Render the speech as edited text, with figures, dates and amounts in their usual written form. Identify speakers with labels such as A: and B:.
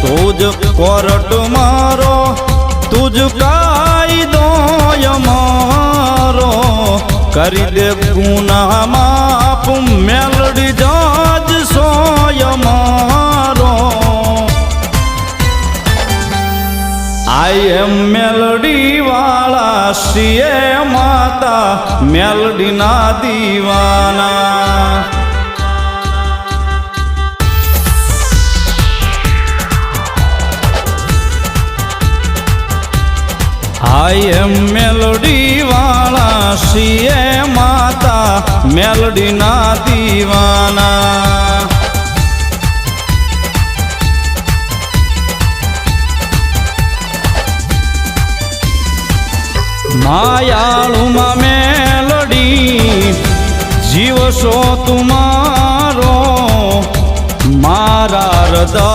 A: તુજ court મારો તુજ કાયદો અમારો કરી દે ગુના માપ મેલડી જજ સોય મારો આઈ એમ મેલડી વાળા શ્રીએ માતા મેલડી ના દીવાના આઈ એમ મેલડી વાળા શ્રીએ માતા મેલડી ના દીવાના માયાળુમાં મેલડી જીવશો તુમારો મારા હૃદય